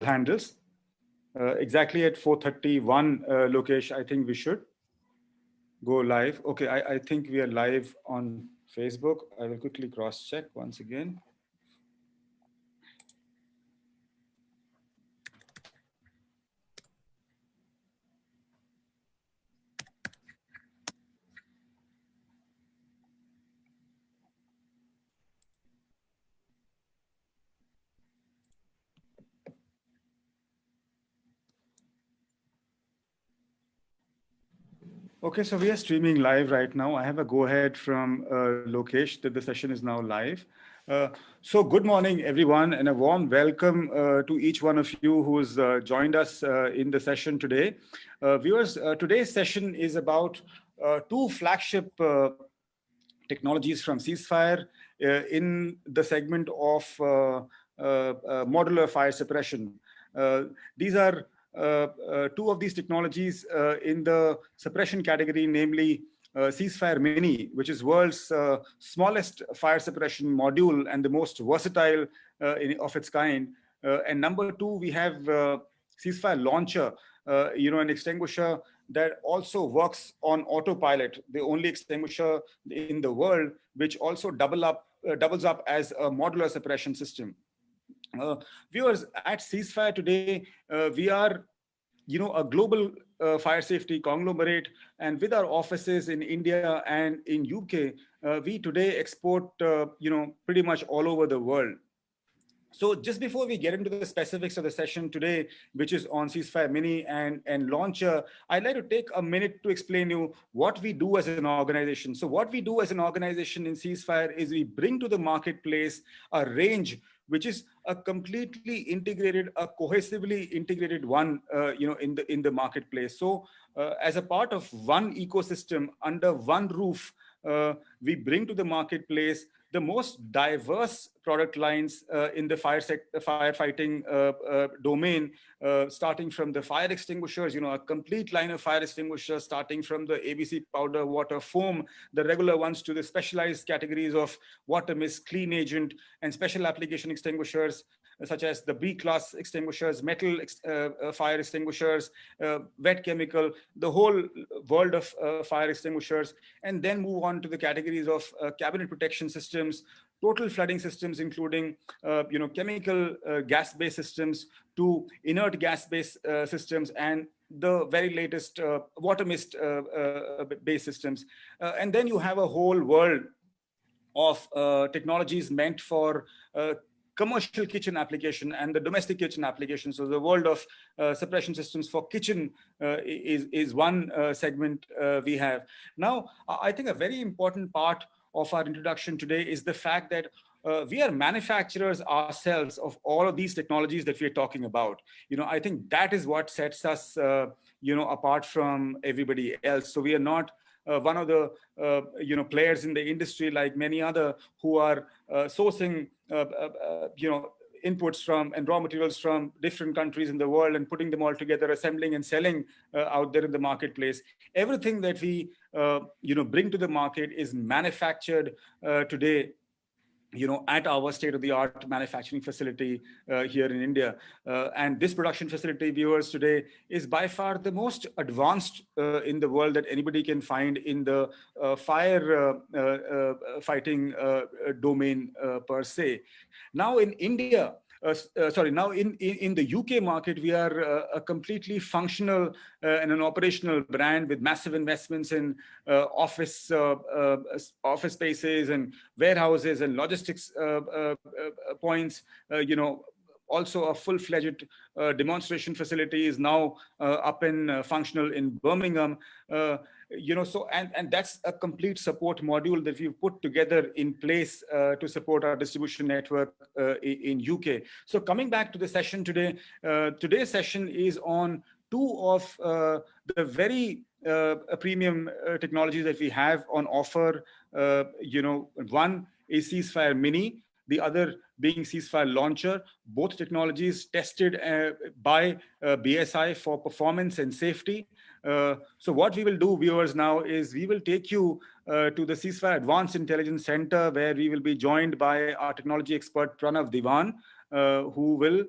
handles. Exactly at 4:31, Lokesh, I think we should go live. Okay, I think we are live on Facebook. I will quickly cross check once again. Okay, so we are streaming live right now. I have a go ahead from Lokesh that the session is now live. So good morning, everyone, and a warm welcome to each one of you who's joined us in the session today. Viewers, today's session is about two flagship technologies from Ceasefire in the segment of modular fire suppression. These are two of these technologies in the suppression category, namely Ceasefire Mini, which is world's smallest fire suppression module and the most versatile of its kind. And number two, we have Ceasefire Launcher, an extinguisher that also works on autopilot, the only extinguisher in the world which also doubles up as a modular suppression system. Viewers, at Ceasefire today, we are a global fire safety conglomerate, and with our offices in India and in UK, we today export pretty much all over the world. So just before we get into the specifics of the session today, which is on Ceasefire Mini and Launcher, I'd like to take a minute to explain you what we do as an organization. So what we do as an organization in Ceasefire is we bring to the marketplace a range which is a completely integrated, a cohesively integrated one, in the marketplace. So as a part of one ecosystem under one roof, we bring to the marketplace the most diverse product lines in the firefighting domain, starting from the fire extinguishers, a complete line of fire extinguishers, starting from the ABC powder, water, foam, the regular ones, to the specialized categories of water mist, clean agent, and special application extinguishers, such as the B-class extinguishers, metal fire extinguishers, wet chemical, the whole world of fire extinguishers, and then move on to the categories of cabinet protection systems, total flooding systems, including chemical gas-based systems to inert gas-based systems, and the very latest water mist based systems. And then you have a whole world of technologies meant for commercial kitchen application and the domestic kitchen application. So the world of suppression systems for kitchen is one segment we have. Now, I think a very important part of our introduction today is the fact that we are manufacturers ourselves of all of these technologies that we're talking about. I think that is what sets us, apart from everybody else. So we are not one of the players in the industry like many other who are sourcing inputs from and raw materials from different countries in the world and putting them all together, assembling and selling out there in the marketplace. Everything that we bring to the market is manufactured today at our state-of-the-art manufacturing facility here in India. And this production facility, viewers, today is by far the most advanced in the world that anybody can find in the fire fighting domain per se. Now in India, now in the UK market, we are a completely functional and an operational brand with massive investments in office spaces and warehouses and logistics points. Also a full-fledged demonstration facility is now up and functional in Birmingham. And that's a complete support module that we've put together in place to support our distribution network in UK. So coming back to the session today, today's session is on two of the very premium technologies that we have on offer. One is Ceasefire Mini, the other being Ceasefire Launcher, both technologies tested by BSI for performance and safety. So what we will do, viewers, now is we will take you to the Ceasefire Advanced Intelligence Center, where we will be joined by our technology expert, Pranav Diwan, who will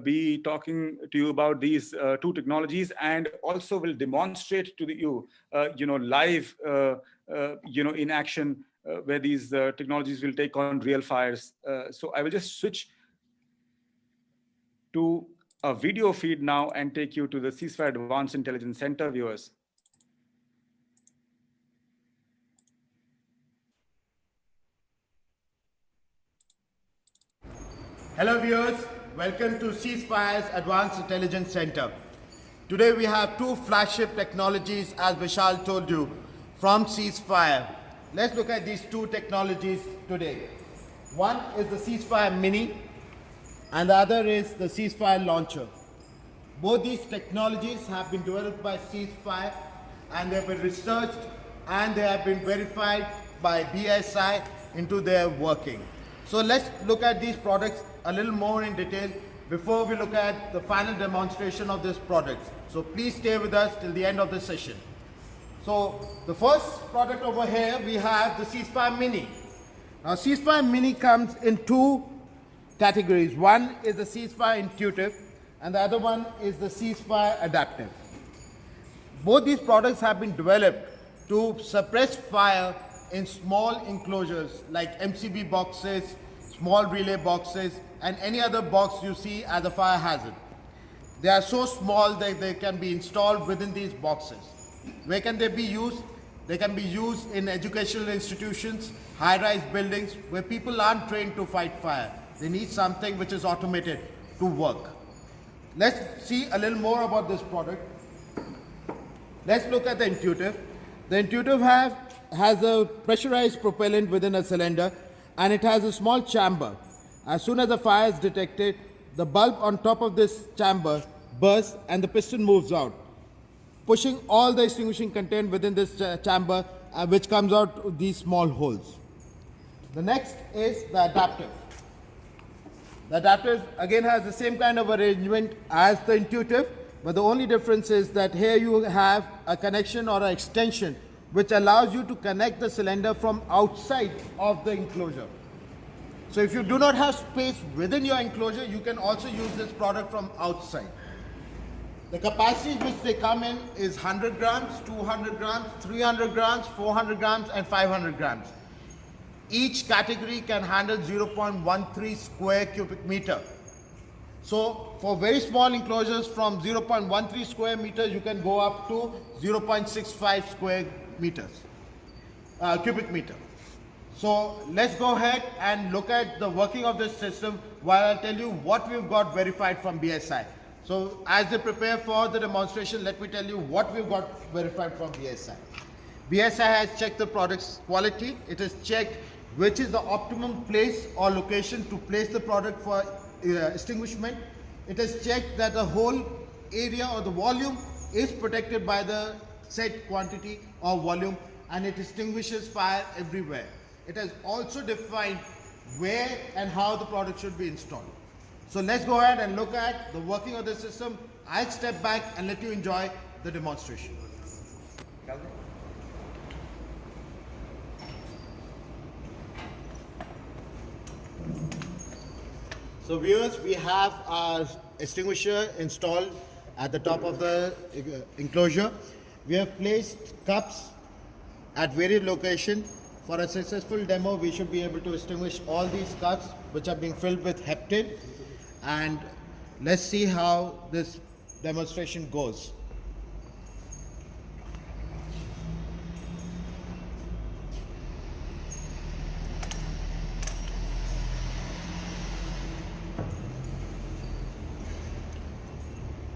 be talking to you about these two technologies, and also will demonstrate to you, live, in action, where these technologies will take on real fires. So I will just switch to a video feed now and take you to the Ceasefire Advanced Intelligence Center, viewers. Hello viewers, welcome to Ceasefire's Advanced Intelligence Center. Today we have two flagship technologies, as Vishal told you, from Ceasefire. Let's look at these two technologies today. One is the Ceasefire Mini and the other is the Ceasefire Launcher. Both these technologies have been developed by Ceasefire and they have been researched and they have been verified by BSI into their working. So let's look at these products a little more in detail before we look at the final demonstration of this product. So please stay with us till the end of the session. So the first product over here, we have the Ceasefire Mini. Now Ceasefire Mini comes in two categories. One is the Ceasefire Intuitive and the other one is the Ceasefire Adaptive. Both these products have been developed to suppress fire in small enclosures like MCB boxes, small relay boxes, and any other box you see as a fire hazard. They are so small that they can be installed within these boxes. Where can they be used? They can be used in educational institutions, high-rise buildings where people aren't trained to fight fire. They need something which is automated to work. Let's see a little more about this product. Let's look at the Intuitive. The Intuitive has a pressurized propellant within a cylinder and it has a small chamber. As soon as a fire is detected, the bulb on top of this chamber bursts and the piston moves out, pushing all the extinguishing content within this chamber, which comes out with these small holes. The next is the Adaptive. The Adaptive again has the same kind of arrangement as the Intuitive, but the only difference is that here you have a connection or an extension which allows you to connect the cylinder from outside of the enclosure. So if you do not have space within your enclosure, you can also use this product from outside. The capacity which they come in is 100 grams, 200 grams, 300 grams, 400 grams and 500 grams. Each category can handle 0.13 square cubic meter. So for very small enclosures from 0.13 square meters, you can go up to 0.65 square meters, cubic meter. So let's go ahead and look at the working of this system while I'll tell you what we've got verified from BSI. So as they prepare for the demonstration, let me tell you what we've got verified from BSI. BSI has checked the product's quality. It has checked which is the optimum place or location to place the product for extinguishment. It has checked that the whole area or the volume is protected by the set quantity or volume and it extinguishes fire everywhere. It has also defined where and how the product should be installed. So let's go ahead and look at the working of the system. I'll step back and let you enjoy the demonstration. So viewers, we have our extinguisher installed at the top of the enclosure. We have placed cups at various locations. For a successful demo, we should be able to extinguish all these cups which are being filled with heptane. And let's see how this demonstration goes.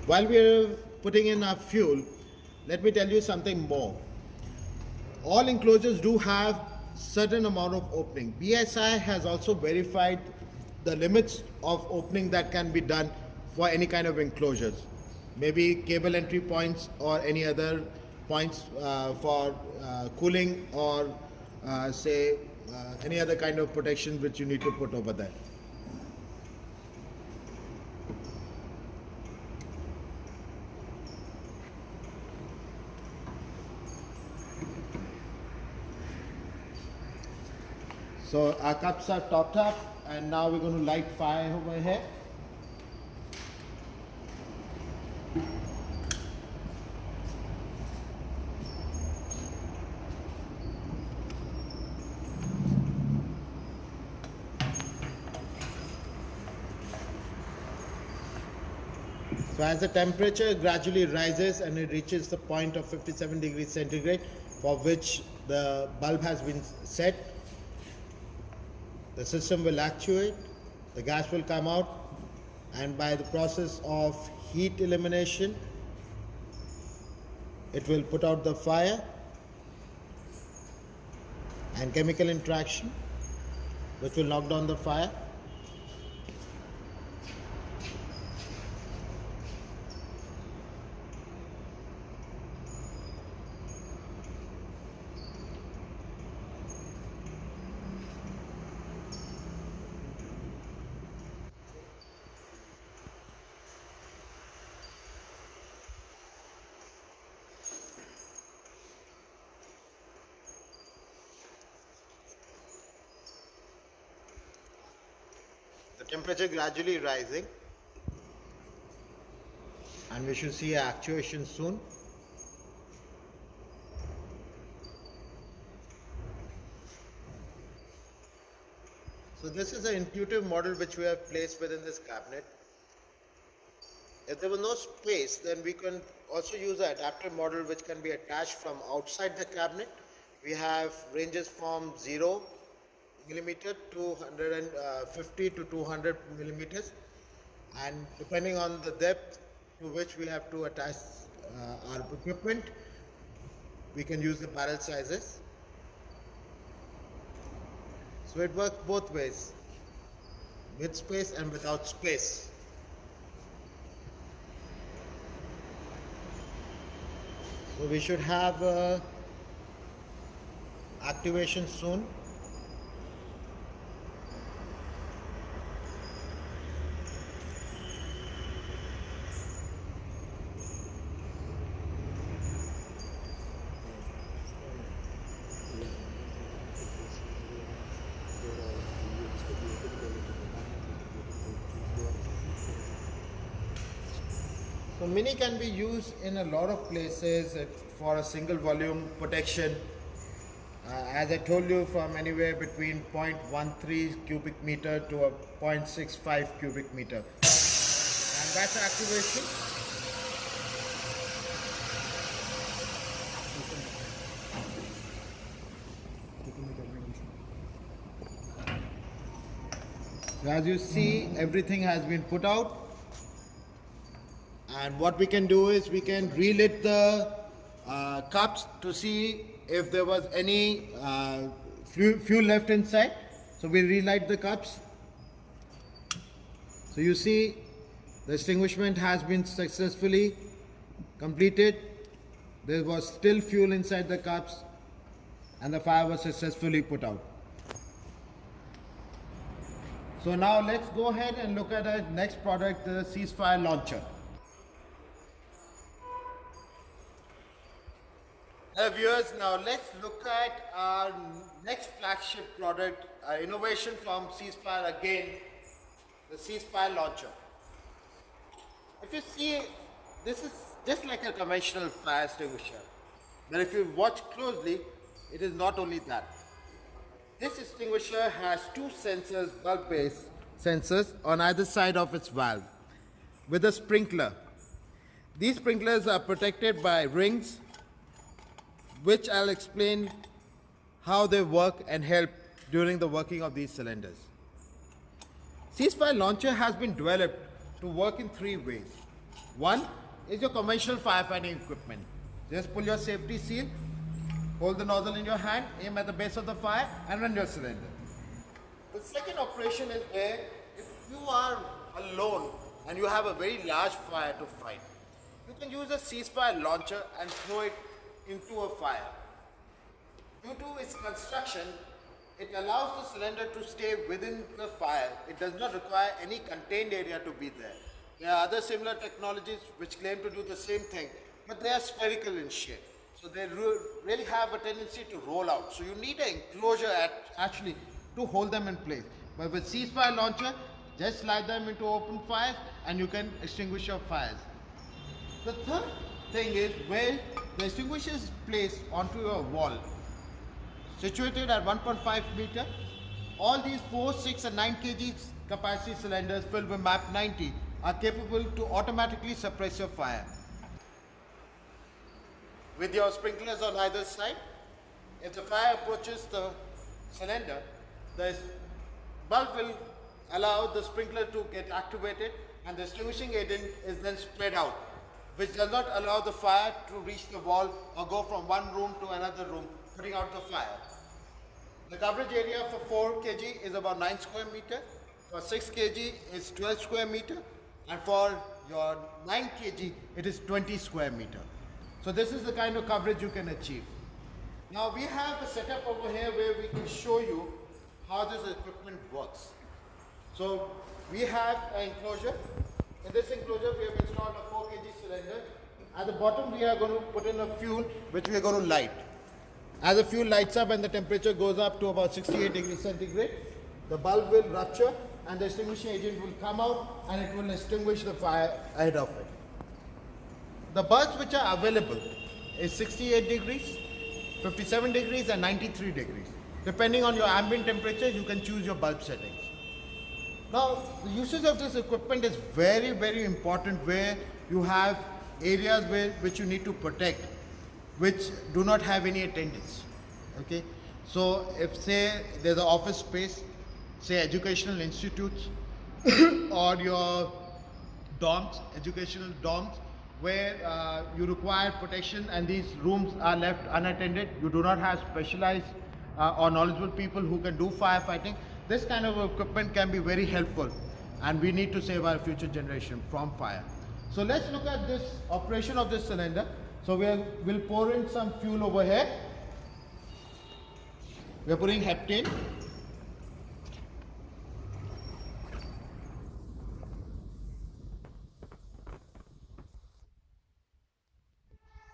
While we're putting in our fuel, let me tell you something more. All enclosures do have certain amount of opening. BSI has also verified the limits of opening that can be done for any kind of enclosures. Maybe cable entry points or any other points for cooling or any other kind of protection which you need to put over there. So our cups are topped up and now we're going to light fire over here. So as the temperature gradually rises and it reaches the point of 57 degrees centigrade for which the bulb has been set, the system will actuate, the gas will come out, and by the process of heat elimination, it will put out the fire, and chemical interaction which will knock down the fire. The temperature gradually rising, and we should see actuation soon. So this is an intuitive model which we have placed within this cabinet. If there was no space, then we can also use an adaptive model which can be attached from outside the cabinet. We have ranges from 0 millimeter to 150 to 200 millimeters, and depending on the depth to which we have to attach our equipment, we can use the barrel sizes. So it works both ways, with space and without space. So we should have activation soon. So mini can be used in a lot of places for a single volume protection. As I told you, from anywhere between 0.13 cubic meter to a 0.65 cubic meter. And that's activation. So as you see, everything has been put out. And what we can do is we can relit the cups to see if there was any fuel left inside. So we relight the cups. So you see the extinguishment has been successfully completed. There was still fuel inside the cups and the fire was successfully put out. So now let's go ahead and look at our next product, the Ceasefire launcher. Viewers, now let's look at our next flagship product, innovation from Ceasefire again, the Ceasefire launcher. If you see, this is just like a conventional fire extinguisher. But if you watch closely, it is not only that. This extinguisher has two sensors, bulb-based sensors, on either side of its valve, with a sprinkler. These sprinklers are protected by rings, which I'll explain how they work and help during the working of these cylinders. Ceasefire launcher has been developed to work in three ways. One is your conventional firefighting equipment. Just pull your safety seal, hold the nozzle in your hand, aim at the base of the fire, and run your cylinder. The second operation is where if you are alone and you have a very large fire to fight, you can use a Ceasefire launcher and throw it into a fire. Due to its construction, it allows the cylinder to stay within the fire. It does not require any contained area to be there. There are other similar technologies which claim to do the same thing, but they are spherical in shape. So they really have a tendency to roll out. So you need an enclosure actually to hold them in place. But with Ceasefire launcher, just slide them into open fires and you can extinguish your fires. The third thing is where the extinguisher is placed onto your wall, situated at 1.5 meter. All these 4, 6 and 9 kg capacity cylinders filled with MAP 90 are capable to automatically suppress your fire. With your sprinklers on either side, if the fire approaches the cylinder, the bulb will allow the sprinkler to get activated and the extinguishing agent is then spread out, which does not allow the fire to reach the wall or go from one room to another room, putting out the fire. The coverage area for 4 kg is about 9 square meter, for 6 kg is 12 square meter, and for your 9 kg it is 20 square meter. So this is the kind of coverage you can achieve. Now we have a setup over here where we can show you how this equipment works. So we have an enclosure. In this enclosure we have installed a 4 kg cylinder. At the bottom we are going to put in a fuel which we are going to light. As the fuel lights up and the temperature goes up to about 68 degrees centigrade, the bulb will rupture and the extinguishing agent will come out and it will extinguish the fire ahead of it. The bulbs which are available is 68 degrees, 57 degrees and 93 degrees. Depending on your ambient temperature, you can choose your bulb settings. Now, the usage of this equipment is very, very important where you have areas which you need to protect, which do not have any attendants. Okay, so if say there's an office space, say educational institutes or your dorms, educational dorms, where you require protection and these rooms are left unattended, you do not have specialized or knowledgeable people who can do firefighting, this kind of equipment can be very helpful and we need to save our future generation from fire. So let's look at this operation of this cylinder. So we'll pour in some fuel over here. We're putting heptane.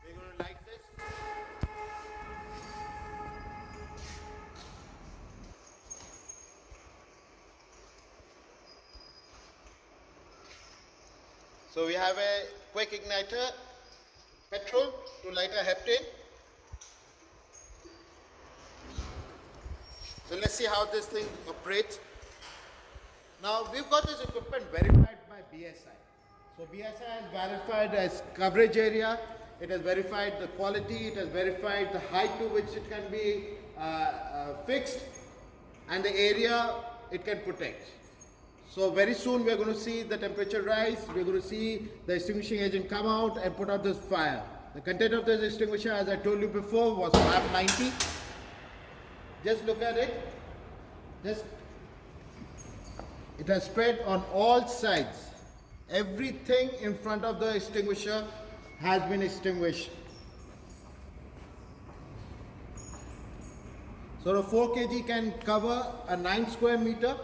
We're going to light this. So we have a quick igniter, petrol to light a heptane. So let's see how this thing operates. Now we've got this equipment verified by BSI. So BSI has verified as coverage area, it has verified the quality, it has verified the height to which it can be fixed and the area it can protect. So very soon we are going to see the temperature rise, we are going to see the extinguishing agent come out and put out this fire. The content of this extinguisher, as I told you before, was 590. Just look at it. It has spread on all sides. Everything in front of the extinguisher has been extinguished. So the 4 kg can cover a 9 square meter.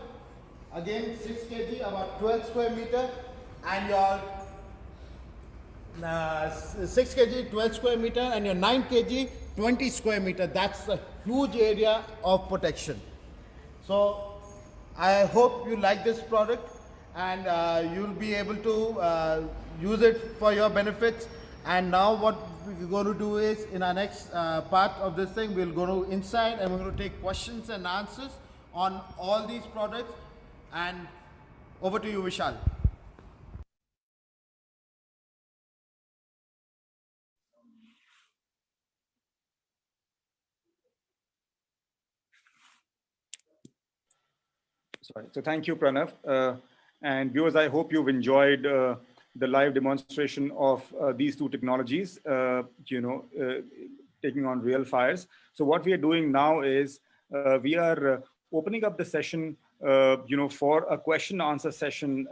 Again 6 kg about 12 square meter and your 6 kg 12 square meter and your 9 kg 20 square meter. That's a huge area of protection. So I hope you like this product and you'll be able to use it for your benefits. And now what we're going to do is in our next part of this thing, we'll go to inside and we're going to take questions and answers on all these products. And over to you, Vishal. Sorry. So thank you, Pranav. And viewers, I hope you've enjoyed the live demonstration of these two technologies, taking on real fires. So what we are doing now is we are opening up the session for a question answer session.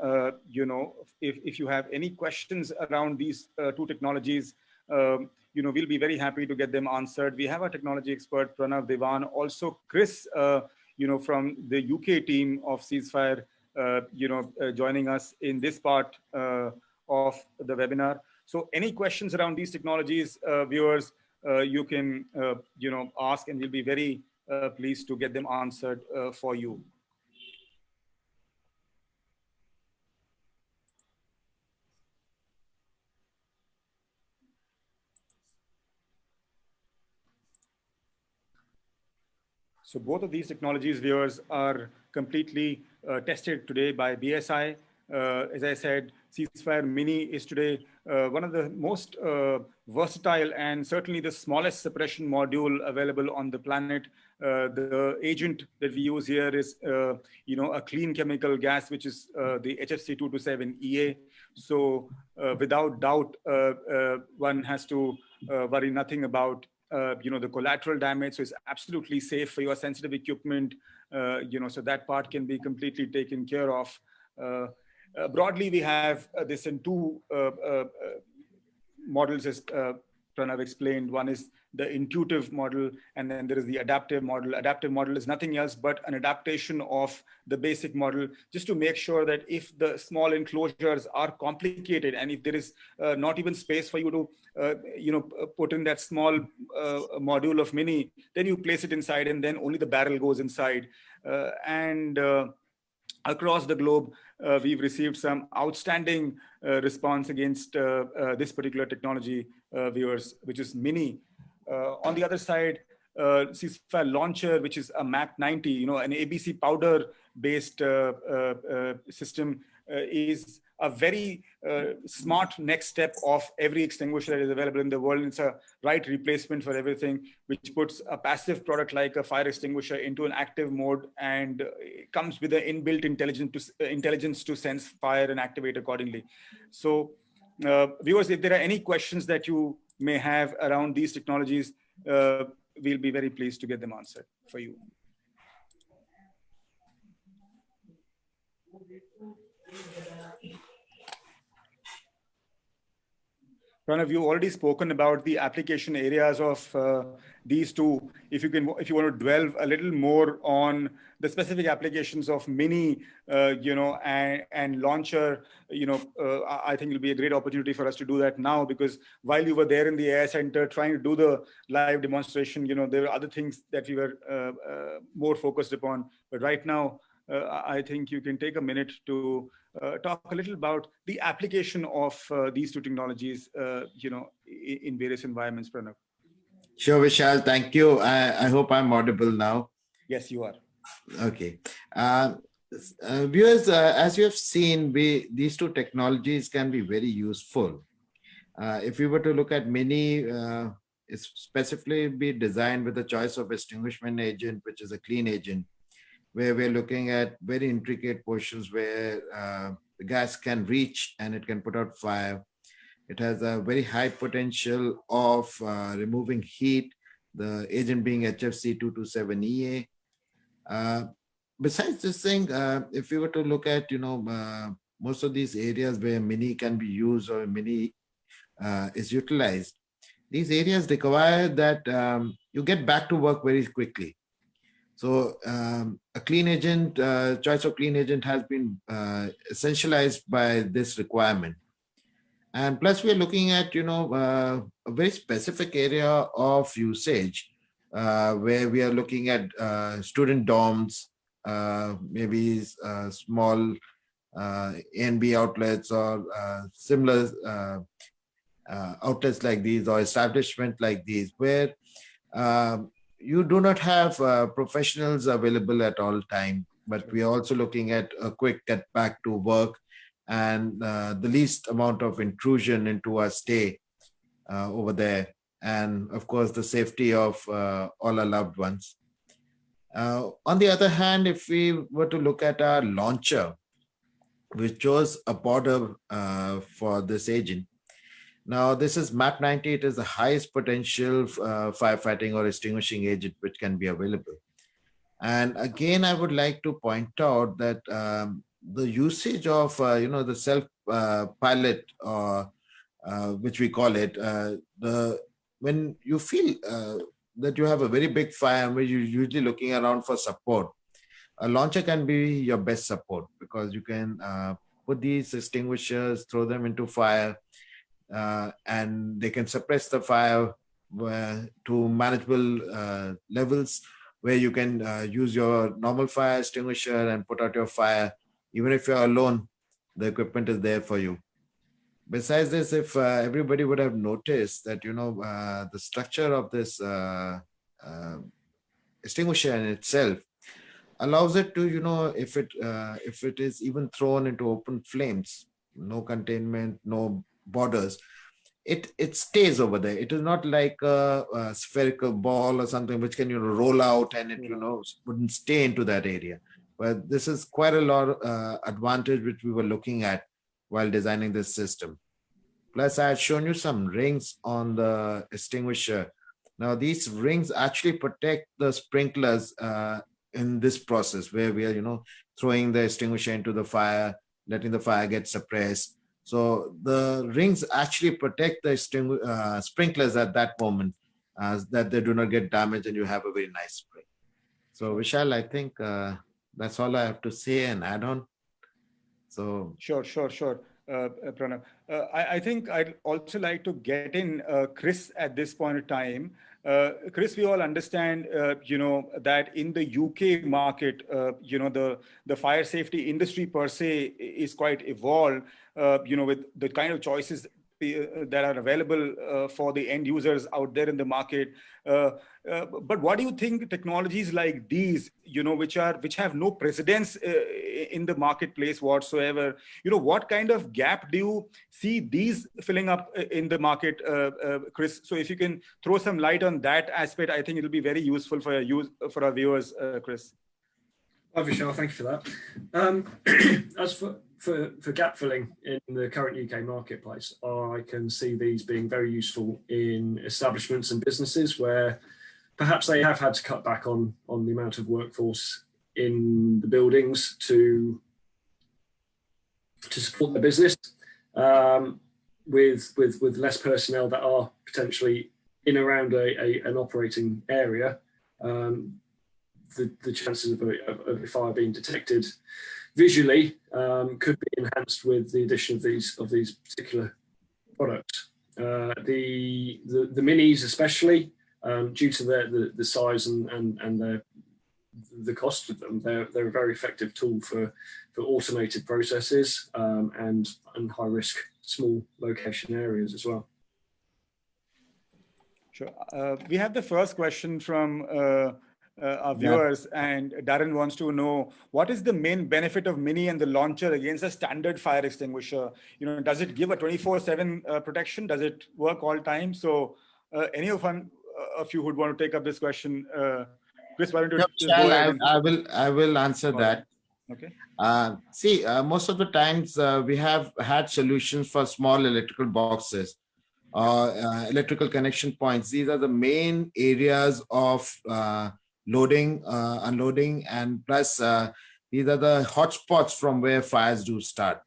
If you have any questions around these two technologies, we'll be very happy to get them answered. We have our technology expert, Pranav Devan, also Chris, from the UK team of Ceasefire, joining us in this part of the webinar. So any questions around these technologies, viewers, you can, ask, and we'll be very pleased to get them answered for you. So both of these technologies, viewers, are completely tested today by BSI. As I said, Ceasefire Mini is today one of the most versatile and certainly the smallest suppression module available on the planet. The agent that we use here is, a clean chemical gas, which is the HFC227EA. So without doubt, one has to worry nothing about the collateral damage. So it's absolutely safe for your sensitive equipment. So that part can be completely taken care of. Broadly, we have this in two models, as Pranav explained. One is the intuitive model, and then there is the adaptive model. Adaptive model is nothing else but an adaptation of the basic model, just to make sure that if the small enclosures are complicated, and if there is not even space for you to put in that small module of Mini, then you place it inside, and then only the barrel goes inside. And across the globe, we've received some outstanding response against this particular technology, viewers, which is Mini. On the other side, Ceasefire Launcher, which is a MAC 90, an ABC powder-based system, is a very smart next step of every extinguisher that is available in the world. It's a right replacement for everything, which puts a passive product like a fire extinguisher into an active mode, and it comes with an inbuilt intelligence to sense fire and activate accordingly. So viewers, if there are any questions that you may have around these technologies, we'll be very pleased to get them answered for you. Pranav, you've already spoken about the application areas of these two. If you want to delve a little more on the specific applications of Mini, and Launcher, I think it'll be a great opportunity for us to do that now, because while you were there in the AI Center trying to do the live demonstration, there were other things that we were more focused upon. But right now, I think you can take a minute to talk a little about the application of these two technologies, in various environments, Pranav. Sure, Vishal. Thank you. I hope I'm audible now. Yes, you are. Okay. Viewers, as you have seen, these two technologies can be very useful. If we were to look at Mini, it's specifically be designed with the choice of extinguishment agent, which is a clean agent, where we're looking at very intricate portions where the gas can reach and it can put out fire. It has a very high potential of removing heat, the agent being HFC227EA. Besides this thing, if we were to look at, most of these areas where Mini can be used or Mini is utilized, these areas require that you get back to work very quickly. So a clean agent, choice of clean agent has been essentialized by this requirement. And plus we're looking at, a very specific area of usage where we are looking at student dorms, maybe small A&B outlets or similar outlets like these or establishment like these, where you do not have professionals available at all time, but we are also looking at a quick get back to work and the least amount of intrusion into our stay over there. And of course, the safety of all our loved ones. On the other hand, if we were to look at our launcher, we chose a border for this agent. Now, this is MAP 90. It is the highest potential firefighting or extinguishing agent which can be available. And again, I would like to point out that the usage of, the self-pilot, which we call it, when you feel that you have a very big fire where you're usually looking around for support, a launcher can be your best support, because you can put these extinguishers, throw them into fire, and they can suppress the fire to manageable levels, where you can use your normal fire extinguisher and put out your fire. Even if you're alone, the equipment is there for you. Besides this, if everybody would have noticed that, the structure of this extinguisher in itself, allows it to, if it is even thrown into open flames, no containment, no borders, it stays over there. It is not like a spherical ball or something which can roll out and it wouldn't stay into that area. But this is quite a lot advantage which we were looking at while designing this system. Plus, I had shown you some rings on the extinguisher. Now, these rings actually protect the sprinklers in this process where we are, throwing the extinguisher into the fire, letting the fire get suppressed. So the rings actually protect the sprinklers at that moment, that they do not get damaged and you have a very nice spray. So Vishal, I think that's all I have to say and add on. So Sure. Pranav. I think I'd also like to get in Chris at this point of time. Chris, we all understand, that in the UK market, the fire safety industry per se is quite evolved, with the kind of choices that are available for the end users out there in the market. But what do you think technologies like these, which have no precedence in the marketplace whatsoever, what kind of gap do you see these filling up in the market, Chris? So if you can throw some light on that aspect, I think it'll be very useful for our viewers, Chris. Hi, Vishal, thank you for that. As for gap filling in the current UK marketplace, I can see these being very useful in establishments and businesses where perhaps they have had to cut back on the amount of workforce in the buildings to support their business, with less personnel that are potentially in around an operating area. The chances of a fire being detected visually could be enhanced with the addition of these particular products. The minis, especially due to the size and the cost of them, they're a very effective tool for automated processes and high risk small location areas as well. Sure. We have the first question from our viewers, and Darren wants to know, what is the main benefit of Mini and the launcher against a standard fire extinguisher? Does it give a 24/7 protection? Does it work all time? So any of you would want to take up this question? Chris, why don't you just go ahead? I will answer that. Okay. See, most of the times we have had solutions for small electrical boxes or electrical connection points. These are the main areas of loading, unloading, and plus these are the hotspots from where fires do start.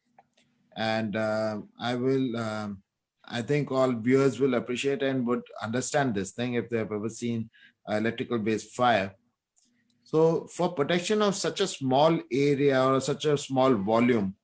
And I think all viewers will appreciate and would understand this thing if they have ever seen electrical based fire. So for protection of such a small area or such a small volume,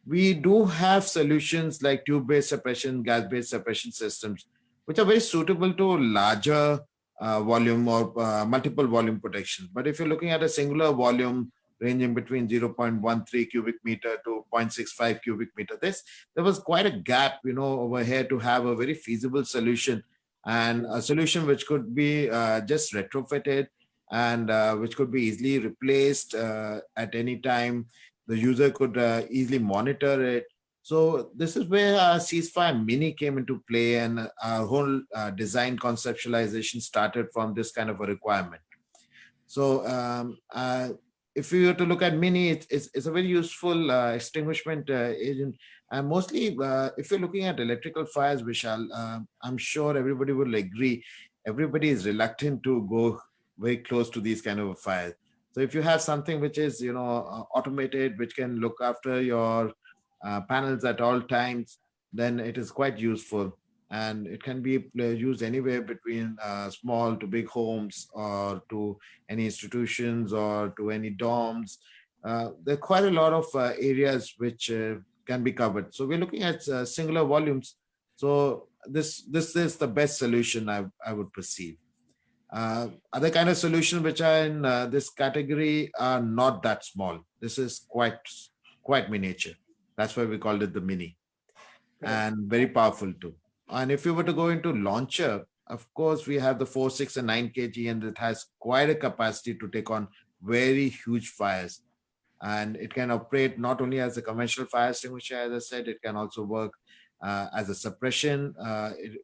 we do have solutions like tube-based suppression, gas-based suppression systems, which are very suitable to larger volume or multiple volume protection. But if you're looking at a singular volume ranging between 0.13 cubic meter to 0.65 cubic meter, there was quite a gap, over here to have a very feasible solution, and a solution which could be just retrofitted and which could be easily replaced at any time. The user could easily monitor it. So this is where Ceasefire Mini came into play, and our whole design conceptualization started from this kind of a requirement. So if you were to look at Mini, it's a very useful extinguishment agent. And mostly, if you're looking at electrical fires, Vishal, I'm sure everybody will agree, everybody is reluctant to go very close to these kind of fires. So if you have something which is, automated, which can look after your panels at all times, then it is quite useful. And it can be used anywhere between small to big homes, or to any institutions, or to any dorms. There are quite a lot of areas which can be covered. So we're looking at singular volumes. So this is the best solution I would perceive. Other kind of solutions which are in this category are not that small. This is quite miniature. That's why we called it the Mini, and very powerful too. And if you were to go into launcher, of course, we have the 4, 6, and 9 kg, and it has quite a capacity to take on very huge fires. And it can operate not only as a conventional fire extinguisher, as I said, it can also work as a suppression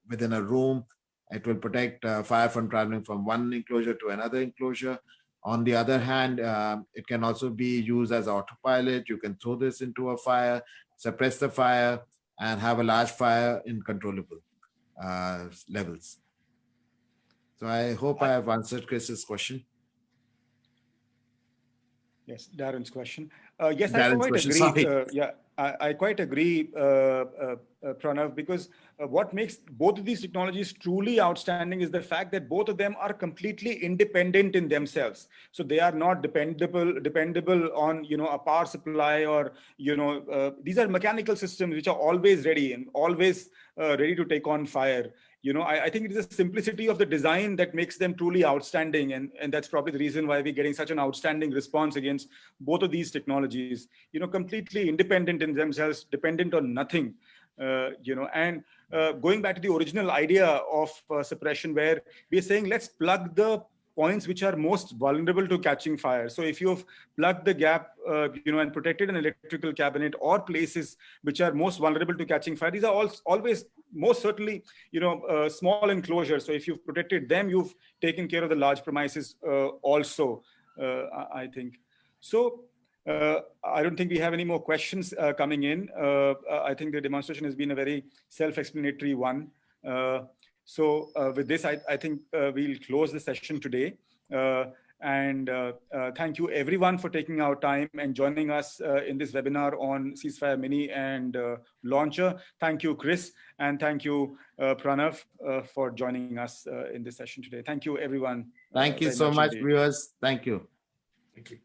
within a room. It will protect fire from traveling from one enclosure to another enclosure. On the other hand, it can also be used as autopilot. You can throw this into a fire, suppress the fire, and have a large fire in controllable levels. So I hope I have answered Chris's question. Yes, Darren's question. Yes, I Darren's quite question, agree. sorry. Yeah, I quite agree, Pranav, because what makes both of these technologies truly outstanding is the fact that both of them are completely independent in themselves. So they are not dependable on, you know, a power supply, or, you know, these are mechanical systems which are always ready and always ready to take on fire. You know, I think it is the simplicity of the design that makes them truly outstanding. And that's probably the reason why we're getting such an outstanding response against both of these technologies, you know, completely independent in themselves, dependent on nothing, you know, and going back to the original idea of suppression, where we're saying, let's plug the points which are most vulnerable to catching fire. So if you've plugged the gap, you know, and protected an electrical cabinet or places which are most vulnerable to catching fire, these are always most certainly, you know, small enclosures. So if you've protected them, you've taken care of the large premises also, I think. So I don't think we have any more questions coming in. I think the demonstration has been a very self-explanatory one. So with this, I think we'll close the session today. And thank you everyone for taking our time and joining us in this webinar on Ceasefire Mini and Launcher. Thank you, Chris, and thank you, Pranav, for joining us in this session today. Thank you, everyone. Thank you so much, viewers. Thank you. Thank you.